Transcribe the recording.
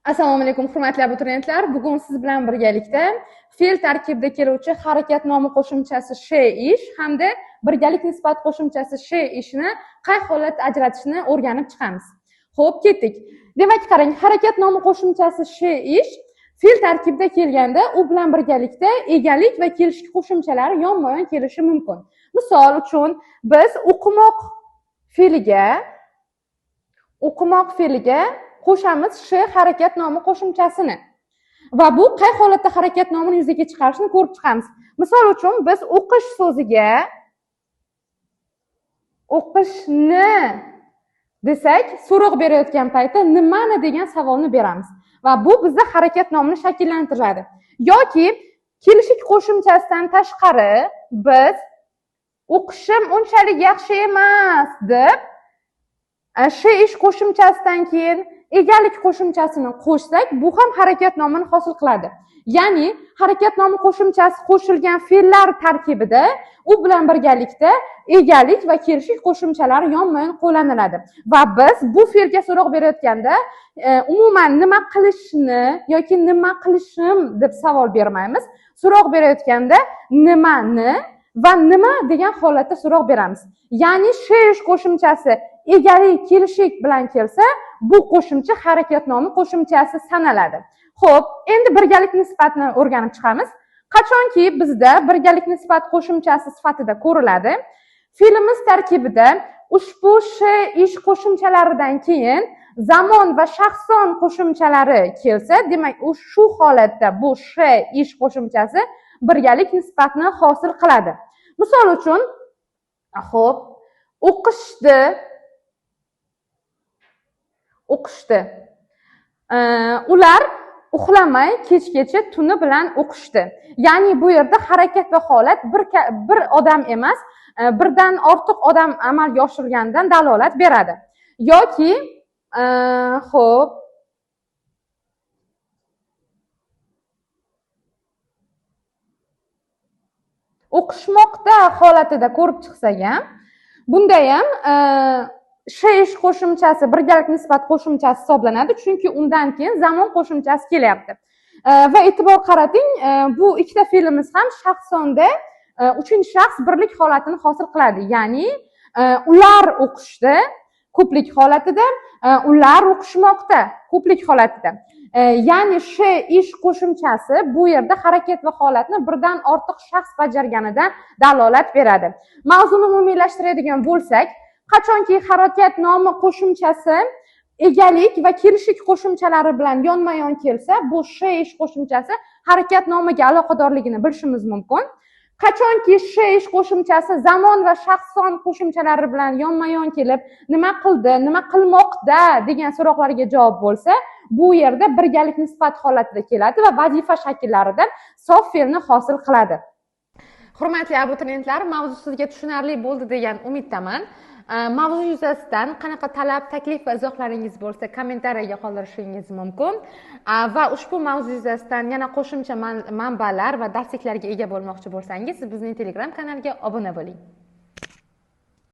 Assalomu alaykum, hurmatli abituriyentlar. Bugun siz bilan birgalikda fe'l tarkibida keluvchi harakat nomi qo'shimchasi she ish hamda birgalik nisbat qo'shimchasi she ishni qay holatda ajratishni o'rganib chiqamiz. Xo'p, ketdik. Demak, qarang, harakat nomi qo'shimchasi she ish fe'l tarkibida kelganda u bilan birgalikda egalik va kelishki qo'shimchalari yonma-yon kelishi mumkin. Misol uchun, biz o'qimoq fe'liga qo'shamiz she harakat nomi qo'shimchasini va bu qay holatda harakat nomini yuzaga chiqarishni ko'rib chiqamiz. Misol uchun biz o'qish so'ziga o'qishni desak, so'roq berayotgan paytda nimani degan savolni beramiz va bu bizda harakat nomini shakllantiradi. Yoki kelishik qo'shimchasidan tashqari biz o'qishim unchalik yaxshi emas deb she ish qo'shimchasidan keyin egalik qo'shimchasini qo'shsak, bu ham harakat nomini hosil qiladi. Ya'ni harakat nomi qo'shimchasi qo'shilgan fe'llar tarkibida u bilan birgalikda egalik va kelishik qo'shimchalari yonma-yon qo'llaniladi. Va biz bu fe'lga so'roq berayotganda umuman nima qilishni yoki nima qilishim deb savol bermaymiz. So'roq berayotganda nimani va nima degan holatda so'roq beramiz. Ya'ni she ish qo'shimchasi egalik kelishik bilan kelsa, bu qo'shimcha harakat nomi qo'shimchasi sanaladi. Xo'p, endi birgalik nisbatni o'rganib chiqamiz. Qachonki bizda birgalik nisbat qo'shimchasi sifatida ko'riladi, fe'limiz tarkibida ushbu she ish qo'shimchalaridan keyin zamon va shaxson qo'shimchalari kelsa, demak, shu holatda bu she ish qo'shimchasi birgalik nisbatni hosil qiladi. Misol uchun, xo'p, o'qishdi. Ular uxlamay kechgacha tuni bilan o'qishdi. Ya'ni bu yerda harakat va holat bir odam emas, birdan ortiq odam amalga oshirganidan dalolat beradi. Yoki xo'p, o'qishmoqda holatida ko'rib chiqsak ham, bunda ham she ish qo'shimchasi birgalik nisbat qo'shimchasi hisoblanadi, chunki undan keyin zamon qo'shimchasi kelyapti. Va e'tibor qarating, bu ikkita fe'limiz ham shaxsonda uchinchi shaxs birlik holatini hosil qiladi. Ya'ni ular o'qishdi ko'plik holatida, ular o'qishmoqda ko'plik holatida. Ya'ni she ish qo'shimchasi bu yerda harakat va holatni birdan ortiq shaxs bajarganidan dalolat beradi. Mavzuni umumiylashtiradigan bo'lsak, qachonki harakat nomi qo'shimchasi egalik va kelishik qo'shimchalari bilan yonma-yon kelsa, bu she ish qo'shimchasi harakat nomiga aloqadorligini bilishimiz mumkin. Qachonki she ish qo'shimchasi zamon va shaxson qo'shimchalari bilan yonma-yon kelib, nima qildi, nima qilmoqda degan so'roqlarga javob bo'lsa, bu yerda birgalik nisbat holatida keladi va vazifa shakllaridan sof fe'lni hosil qiladi. Hurmatli abituriyentlar, mavzu sizga tushunarli bo'ldi degan umiddaman. Mavzu yuzasidan qanaqa talab, taklif va izohlaringiz bo'lsa, kommentariyaga qoldirishingiz mumkin. Va ushbu mavzu yuzasidan yana qo'shimcha manbalar va darsliklarga ega bo'lmoqchi bo'lsangiz, bizning Telegram kanaliga obuna bo'ling.